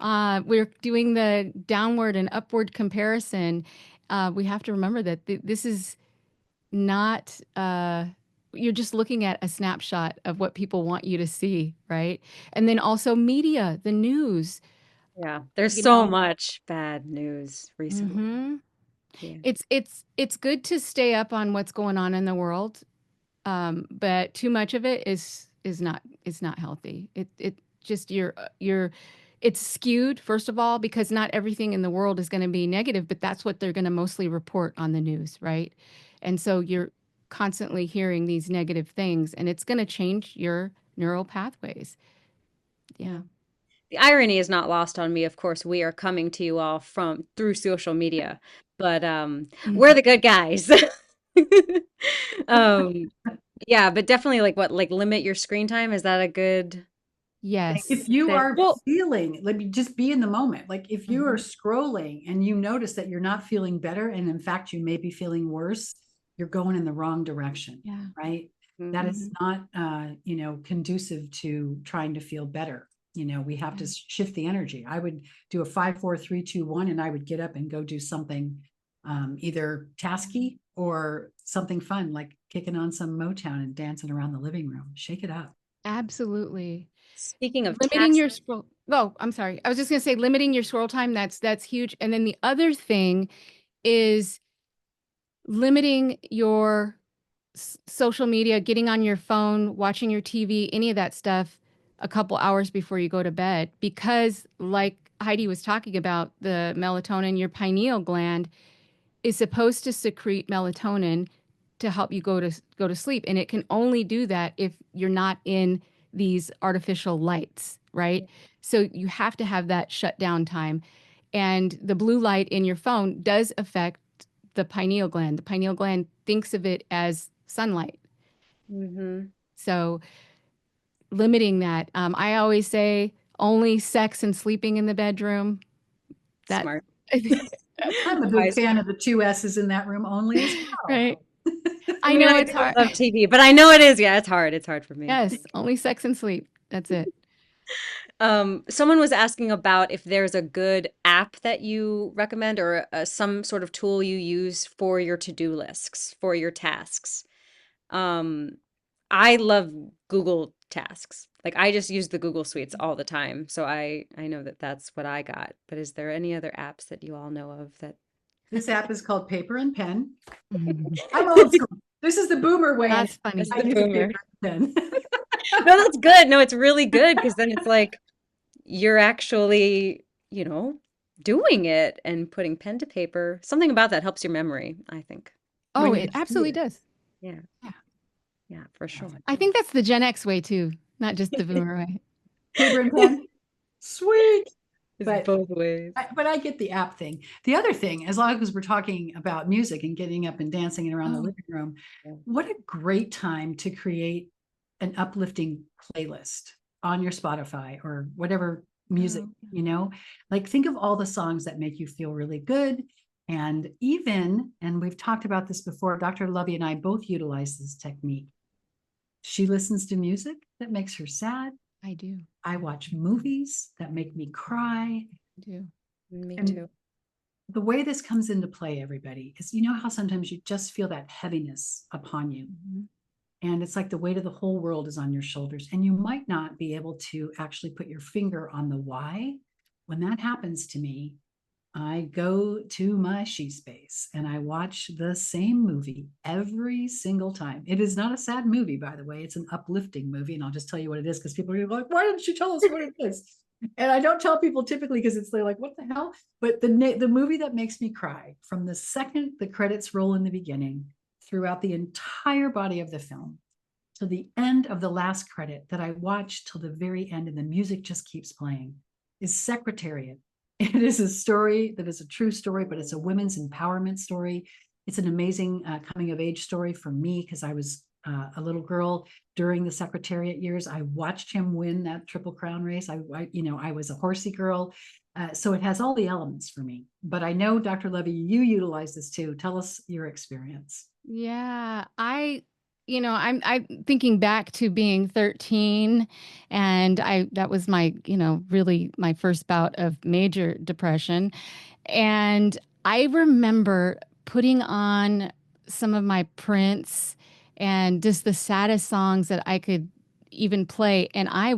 We're doing the downward and upward comparison. We have to remember that this is not, you're just looking at a snapshot of what people want you to see, right? And then also media, the news, Yeah, there's you so know. much bad news recently. hmm Yeah. it's good to stay up on what's going on in the world, but too much of it is not healthy. It just you're it's skewed, first of all, because not everything in the world is going to be negative, but that's what they're going to mostly report on the news, right? And so you're constantly hearing these negative things, and it's going to change your neural pathways. Yeah. Yeah. The irony is not lost on me. Of course, we are coming to you all from through social media, but we're Mhm. the good guys. Um, yeah, but definitely like limit your screen time. Is that a good thing If Yes. to you say? are Well, feeling, let me just be in the moment. Like if you are mhm. scrolling and you notice that you're not feeling better, and in fact, you may be feeling worse, you're going in the wrong direction, Yeah. right? That Mhm. is Mhm. not, conducive to trying to feel better. We have Yeah. to shift the energy. I would do a 5, 4, 3, 2, 1, and I would get up and go do something, either tasky or something fun, like kicking on some Motown and dancing around the living room. Shake it up. Absolutely. Speaking of Limiting tasks, your scroll. Oh, I'm sorry. I was just going to say limiting your scroll time. That's huge. And then the other thing is limiting your social media, getting on your phone, watching your TV, any of that stuff a couple hours before you go to bed, because like Heidi was talking about, the melatonin, your pineal gland is supposed to secrete melatonin to help you go to sleep, and it can only do that if you're not in these artificial lights, right? So you have to have that shutdown time, and the blue light in your phone does affect the pineal gland. The pineal gland thinks of it as sunlight. hmm So limiting that, I always say only sex and sleeping in the bedroom. That smart. I'm a big Wise. fan of the two S's in that room only as well. right. I I mean, know I it's do hard. love TV, but I know it is. Yeah, it's hard. It's hard for me. Yes, only sex and sleep. That's it. Someone was asking about if there's a good app that you recommend or some sort of tool you use for your to-do lists, for your tasks? Um, I love Google Tasks. Like I just use the Google Suites all the time, so I know that that's what I got. But is there any other apps that you all know of that? This app is called Paper and Pen. Mhm. I'm old school. This is the boomer way. That's That's funny. I the use a boomer. paper and pen. No, that's good. No, it's really good because then it's like you're actually, doing it and putting pen to paper. Something about that helps your memory, I think. Oh, When you it see absolutely it. does. Yeah, Yeah. yeah, for sure. I think that's the Gen X way too, not just the boomer way. Paper and pen. Sweet. It's But both ways. I get the app thing. The other thing, as long as we're talking about music and getting up and dancing around the Oh, living room, Yeah. what a great time to create an uplifting playlist on your Spotify or whatever music, oh. like think of all the songs that make you feel really good. And even, and we've talked about this before, Dr. Lovey and I both utilize this technique. She listens to music that makes her sad. I do. I watch movies that make me cry. I do. Me And too. the way this comes into play, everybody, is how sometimes you just feel that heaviness upon you. Mhm. And it's like the weight of the whole world is on your shoulders. And you might not be able to actually put your finger on the why. When that happens to me, I go to my she space and I watch the same movie every single time. It is not a sad movie, by the way. It's an uplifting movie. And I'll just tell you what it is because people are like, why didn't you tell us what it is? And I don't tell people typically because they're like, what the hell? But the movie that makes me cry from the second the credits roll in the beginning throughout the entire body of the film to the end of the last credit that I watch till the very end and the music just keeps playing is Secretariat. It is a story that is a true story, but it's a women's empowerment story. It's an amazing coming of age story for me because I was a little girl during the Secretariat years. I watched him win that Triple Crown race. I was a horsey girl. So it has all the elements for me. But I know, Dr. Levy, you utilize this too. Tell us your experience. Yeah, I'm thinking back to being 13 and that was my, really my first bout of major depression. And I remember putting on some of my Prince and just the saddest songs that I could even play. And I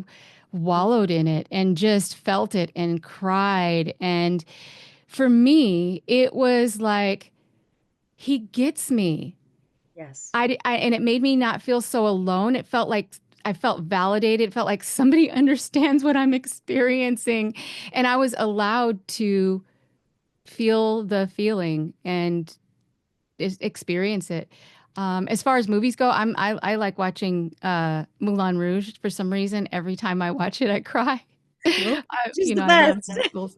wallowed in it and just felt it and cried. And for me, it was like, he gets me. Yes. And it made me not feel so alone. It felt like I felt validated. It felt like somebody understands what I'm experiencing. And I was allowed to feel the feeling and experience it. As far as movies go, I like watching Moulin Rouge for some reason. Every time I watch it, I cry. Well, I, she's the I love best. musicals.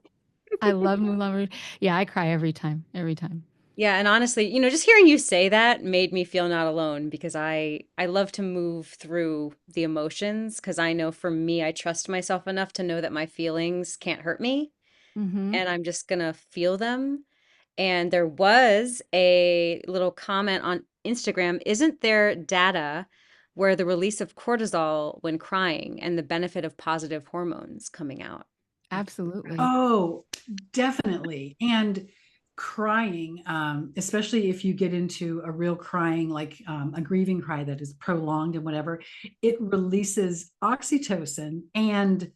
I love Moulin Rouge. Yeah, I cry every time. Every time. Yeah, and honestly, just hearing you say that made me feel not alone because I love to move through the emotions because I know for me, I trust myself enough to know that my feelings can't hurt me Mm-hmm. and I'm just gonna feel them. And there was a little comment on Instagram, isn't there data where the release of cortisol when crying and the benefit of positive hormones coming out? Absolutely. Oh, definitely. And crying, especially if you get into a real crying, like a grieving cry that is prolonged and whatever, it releases oxytocin and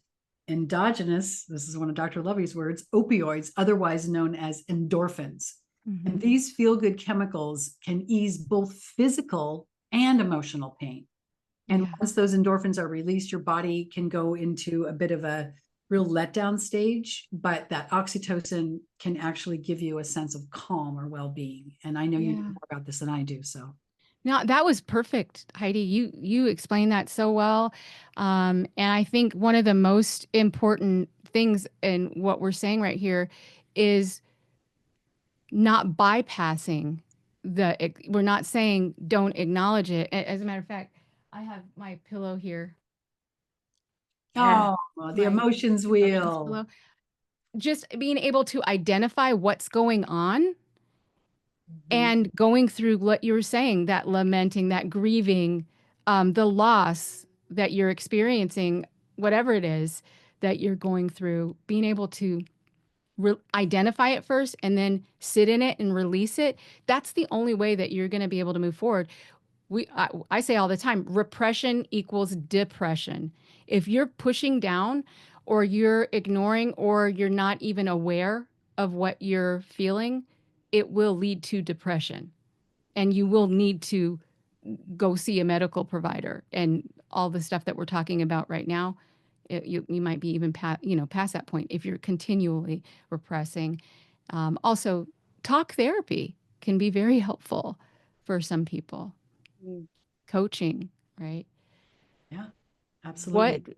endogenous, this is one of Dr. Lovey's words, opioids, otherwise known as endorphins. And Mm-hmm. these feel good chemicals can ease both physical and emotional pain. And Yeah. once those endorphins are released, your body can go into a bit of a real letdown stage, but that oxytocin can actually give you a sense of calm or well-being. And I know you know Yeah. more about this than I do. So No, that was perfect, Heidi. You explained that so well. And I think one of the most important things in what we're saying right here is not bypassing we're not saying don't acknowledge it. As a matter of fact, I have my pillow here, Yeah. oh, the my emotions emotions wheel. pillow. Just being able to identify what's going on Mhm. and going through what you were saying, that lamenting, that grieving, the loss that you're experiencing, whatever it is that you're going through, being able to identify it first and then sit in it and release it, that's the only way that you're going to be able to move forward. I say all the time, repression equals depression. If you're pushing down or you're ignoring or you're not even aware of what you're feeling, it will lead to depression. And you will need to go see a medical provider and all the stuff that we're talking about right now. You might be even past that point if you're continually repressing. Also, talk therapy can be very helpful for some people. Mm. Coaching, right? Yeah, What absolutely.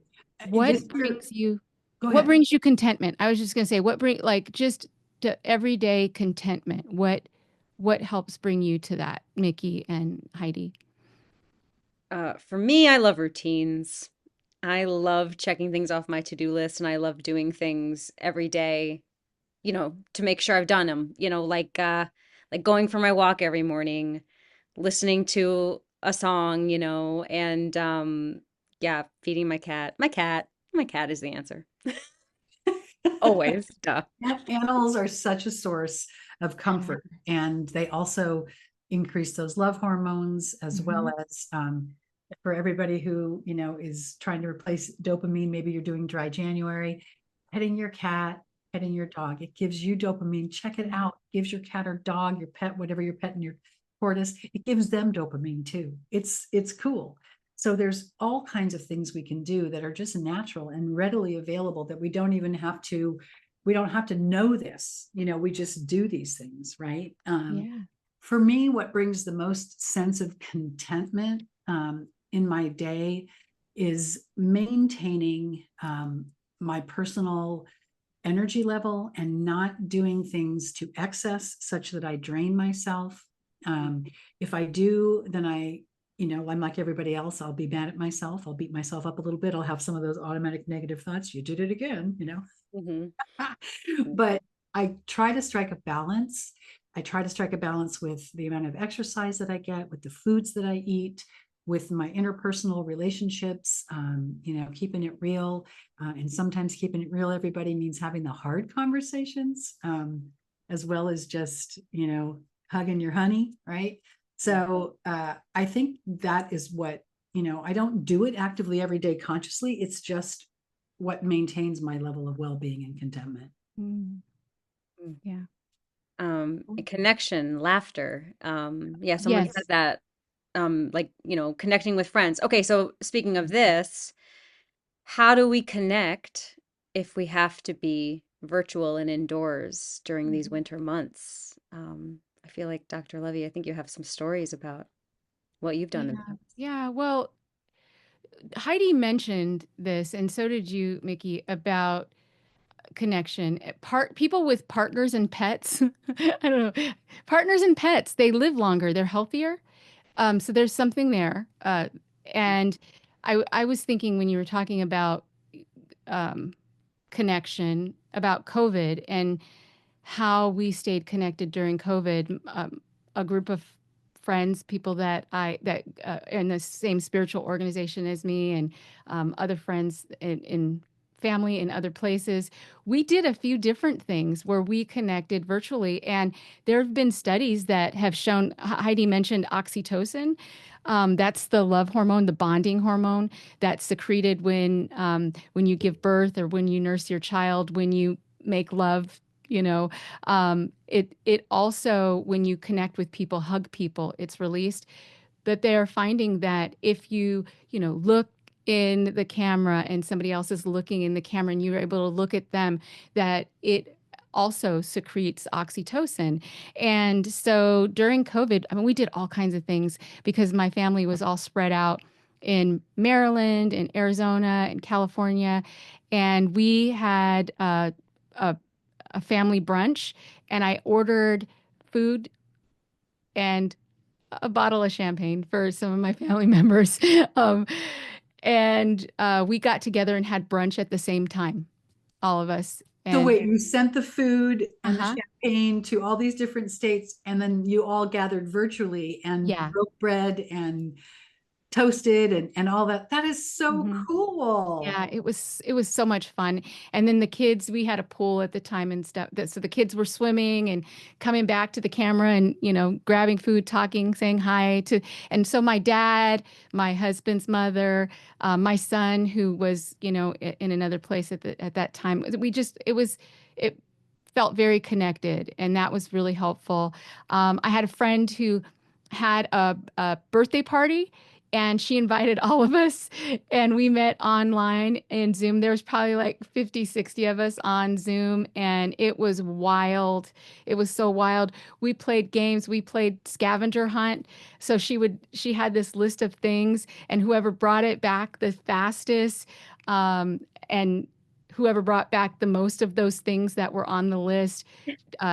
what This year, brings you go what ahead. brings you contentment? I was just going to say what bring like just to everyday contentment. What helps bring you to that, Mickey and Heidi? For me, I love routines. I love checking things off my to-do list, and I love doing things every day, to make sure I've done them. Like going for my walk every morning, listening to a song, and yeah, feeding my cat. My cat is the answer. Always, duh. Animals are such a source of comfort, and they also increase those love hormones as well Mhm. as for everybody who is trying to replace dopamine. Maybe you're doing dry January, petting your cat, petting your dog. It gives you dopamine. Check it out. Gives your cat or dog, your pet, whatever you're petting your tortoise, it gives them dopamine too. It's cool. So there's all kinds of things we can do that are just natural and readily available that we don't have to know this, we just do these things, right? Yeah. For me, what brings the most sense of contentment in my day is maintaining my personal energy level and not doing things to excess such that I drain myself. If I do, then I'm like everybody else. I'll be mad at myself. I'll beat myself up a little bit. I'll have some of those automatic negative thoughts. You did it again. Hmm. But I try to strike a balance. I try to strike a balance with the amount of exercise that I get, with the foods that I eat, with my interpersonal relationships, keeping it real. And sometimes keeping it real, everybody means having the hard conversations, as well as just, hugging your honey, right? So I think that is what, I don't do it actively every day consciously. It's just what maintains my level of well-being and contentment. Mm, yeah. Connection, laughter. Yeah, someone said Yes. that, like, connecting with friends. Okay, so speaking of this, how do we connect if we have to be virtual and indoors during these Mhm. winter months? I feel like Dr. Lovey, I think you have some stories about what you've done in the Yeah. past. Yeah. Well, Heidi mentioned this, and so did you, Mickey, about connection. People with partners and pets. I don't know. Partners and pets, they live longer, they're healthier. So there's something there. And I was thinking when you were talking about um, connection, about COVID and how we stayed connected during COVID. A group of friends, people that are in the same spiritual organization as me, and other friends in family in other places. We did a few different things where we connected virtually, and there have been studies that have shown. Heidi mentioned oxytocin. That's the love hormone, the bonding hormone that's secreted when you give birth or when you nurse your child, when you make love, you know it also, when you connect with people, hug people, it's released. But they're finding that if you look in the camera and somebody else is looking in the camera and you're able to look at them, that it also secretes oxytocin. And so during COVID, I mean, we did all kinds of things because my family was all spread out in Maryland and Arizona and California, and we had a a family brunch, and I ordered food and a bottle of champagne for some of my family members. Um, and we got together and had brunch at the same time, all of us. So And wait, you sent the food and the uh-huh. champagne to all these different states, and then you all gathered virtually and Yeah. broke bread and toasted and all that. That is so Mhm. cool. Yeah, it was so much fun. And then the kids, we had a pool at the time and stuff. So the kids were swimming and coming back to the camera and, grabbing food, talking, saying hi to. And so my dad, my husband's mother, my son, who was, in another place at that time, it felt very connected, and that was really helpful. I had a friend who had a birthday party, and she invited all of us, and we met online in Zoom. There was probably like 50, 60 of us on Zoom, and it was wild. It was so wild. We played games. We played scavenger hunt. So she had this list of things, and whoever brought it back the fastest, and whoever brought back the most of those things that were on the list,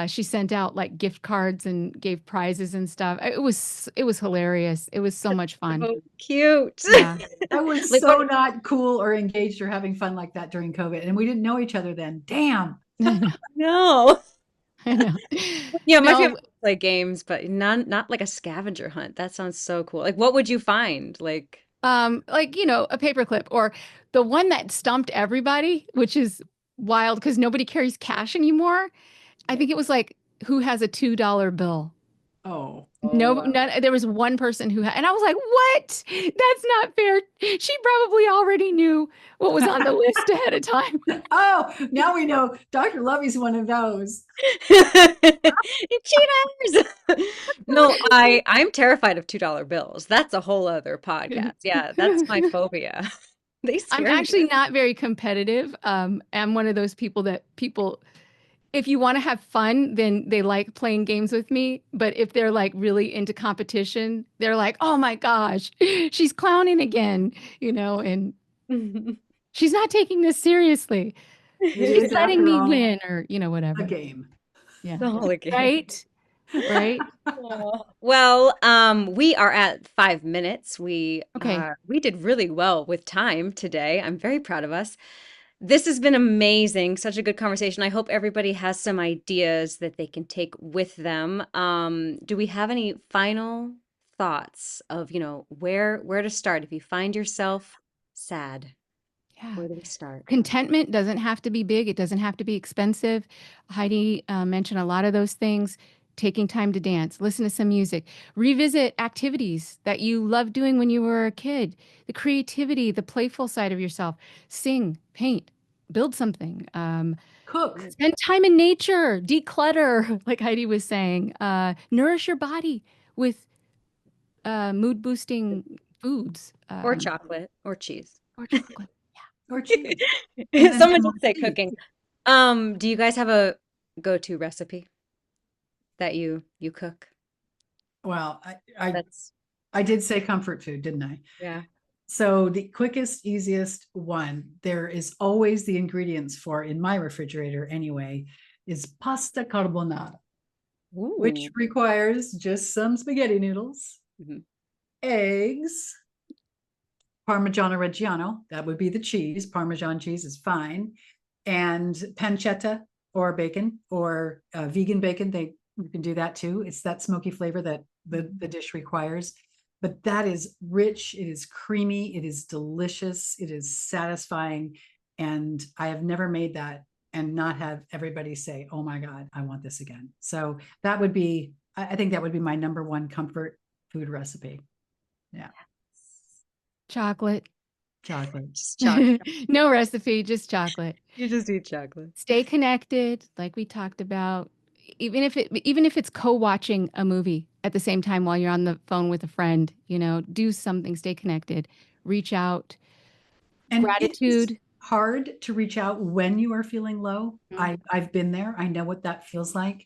she sent out like gift cards and gave prizes and stuff. It was hilarious. It was so much fun. So cute. Yeah. I was Like what? so not cool or engaged or having fun like that during COVID. And we didn't know each other then. Damn. I know. No. I know. Yeah, my No, family play games, but not like a scavenger hunt. That sounds so cool. Like what would you find? Like like, a paperclip, or the one that stumped everybody, which is wild because nobody carries cash anymore. I think it was like, who has a $2 bill? Oh, No, oh, there was one person who had, and I was like, what? That's not fair. She probably already knew what was on the list ahead of time. oh, now we know Dr. Lovey's one of those. cheaters. No, I'm terrified of $2 bills. That's a whole other podcast. Yeah, that's my phobia. They I'm scare me. actually not very competitive. I'm one of those people that people, if you want to have fun, then they like playing games with me. But if they're like really into competition, they're like, oh my gosh, she's clowning again, and she's not taking this seriously. It She's is, letting after me all, win, or, a whatever. game. Yeah. The whole game. Right. Right. Oh. Well, we are at 5 minutes. Okay. We did really well with time today. I'm very proud of us. This has been amazing. Such a good conversation. I hope everybody has some ideas that they can take with them. Do we have any final thoughts of, where to start if you find yourself sad? Yeah. Where do we start? Contentment doesn't have to be big. It doesn't have to be expensive. Heidi mentioned a lot of those things. Taking time to dance, listen to some music, revisit activities that you loved doing when you were a kid, the creativity, the playful side of yourself. Sing, paint, build something. Cook. Spend time in nature, declutter, like Heidi was saying. Nourish your body with mood boosting foods, Or chocolate or cheese. or chocolate. Or cheese. And then Someone have did more say tea. cooking. Do you guys have a go-to recipe that you cook? Well, I That's I did say comfort food, didn't I? yeah. So the quickest, easiest one, there is always the ingredients for in my refrigerator anyway, is pasta carbonara, which Ooh. requires just some spaghetti noodles, Mhm. eggs, Parmigiano Reggiano, that would be the cheese. Parmesan cheese is fine. And pancetta or bacon or vegan bacon, you can do that too. It's that smoky flavor that the dish requires. But that is rich, it is creamy, it is delicious, it is satisfying. And I have never made that and not have everybody say, oh my God, I want this again. So that would be, I think that would be my number one comfort food recipe. Yeah, Chocolate. chocolate. Just chocolate. No recipe, just chocolate. You just eat chocolate. Stay connected, like we talked about. Even if it's co-watching a movie at the same time while you're on the phone with a friend, do something, stay connected, reach out. And it is Gratitude. hard to reach out when you are feeling low. Mhm. I've been there. I know what that feels like.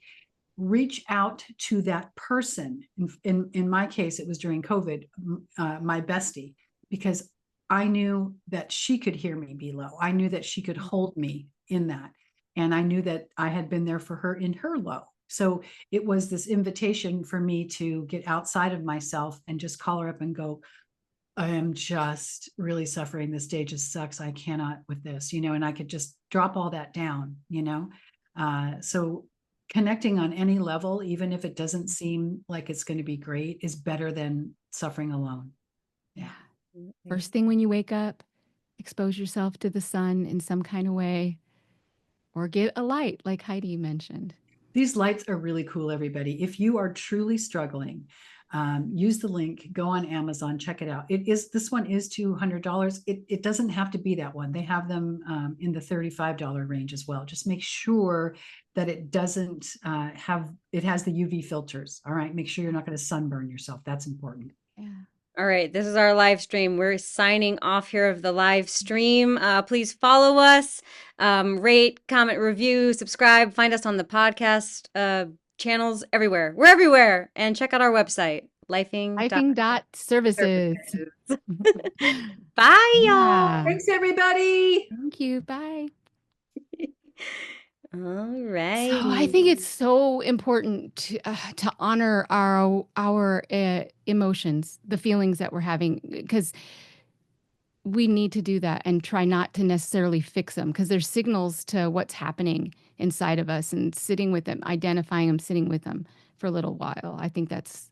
Reach out to that person. In my case, it was during COVID, my bestie, because I knew that she could hear me be low. I knew that she could hold me in that. And I knew that I had been there for her in her low. So it was this invitation for me to get outside of myself and just call her up and go, I am just really suffering. This day just sucks. I cannot with this, and I could just drop all that down. So connecting on any level, even if it doesn't seem like it's going to be great, is better than suffering alone. Yeah. First thing when you wake up, expose yourself to the sun in some kind of way, or get a light, like Heidi mentioned. These lights are really cool, everybody. If you are truly struggling, use the link, go on Amazon, check it out. This one is $200. It doesn't have to be that one. They have them in the $35 range as well. Just make sure that it doesn't it has the UV filters. All right. Make sure you're not going to sunburn yourself. That's important. Yeah. All right, this is our live stream. We're signing off here of the live stream. Please follow us, rate, comment, review, subscribe. Find us on the podcast channels everywhere. We're everywhere. And check out our website, Lifing.services. Bye, y'all. Yeah. Thanks, everybody. Thank you. Bye. All right. So I think it's so important to honor our emotions, the feelings that we're having, because we need to do that and try not to necessarily fix them, because there's signals to what's happening inside of us, and sitting with them, identifying them, sitting with them for a little while. I think that's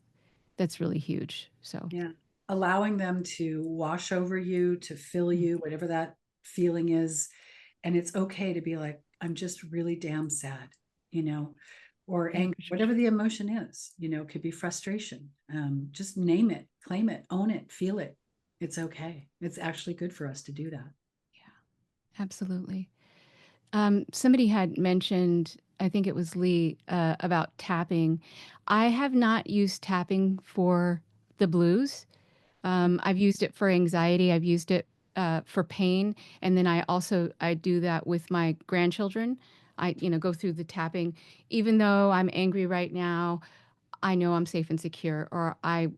really huge. So yeah, allowing them to wash over you, to fill you, whatever that feeling is. And it's okay to be like, I'm just really damn sad, or anger, whatever the emotion is, could be frustration. Just name it, claim it, own it, feel it. It's okay. It's actually good for us to do that. Yeah, absolutely. Somebody had mentioned, I think it was Lee, about tapping. I have not used tapping for the blues. I've used it for anxiety. I've used it for pain. And then I do that with my grandchildren. I, go through the tapping. Even though I'm angry right now, I know I'm safe and secure, or I'm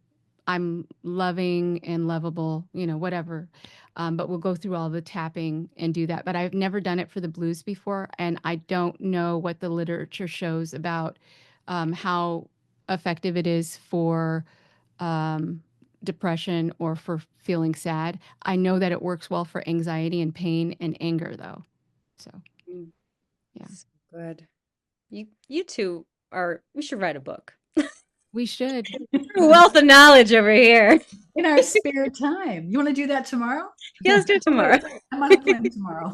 loving and lovable, whatever. But we'll go through all the tapping and do that. But I've never done it for the blues before. And I don't know what the literature shows about how effective it is for depression or for feeling sad. I know that it works well for anxiety and pain and anger, though. So, yeah. So good. You two we should write a book. We should. Wealth of knowledge over here. In our spare time. You want to do that tomorrow? Yeah, let's do it tomorrow. I'm on a plan tomorrow.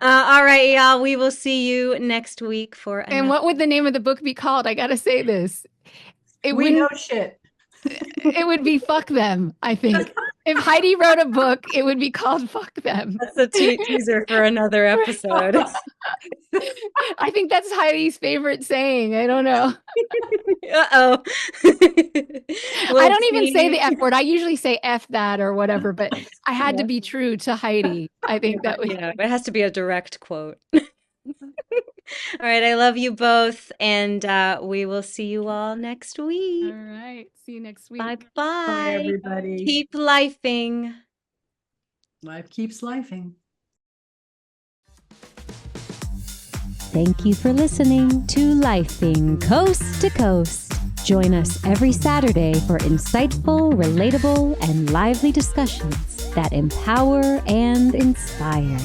All right, y'all. We will see you next week for another. And what would the name of the book be called? I got to say this. We know shit. It would be Fuck Them, I think. If Heidi wrote a book, it would be called Fuck Them. That's a teaser for another episode. I think that's Heidi's favorite saying. I don't know. Uh-oh. I don't even say the F word. I usually say F that or whatever, but I had to be true to Heidi. I think that was... Yeah, it has to be a direct quote. All right, I love you both, and we will see you all next week. All right, see you next week. Bye-bye. Bye, everybody. Keep lifing. Life keeps lifing. Thank you for listening to Lifing Coast to Coast. Join us every Saturday for insightful, relatable, and lively discussions that empower and inspire.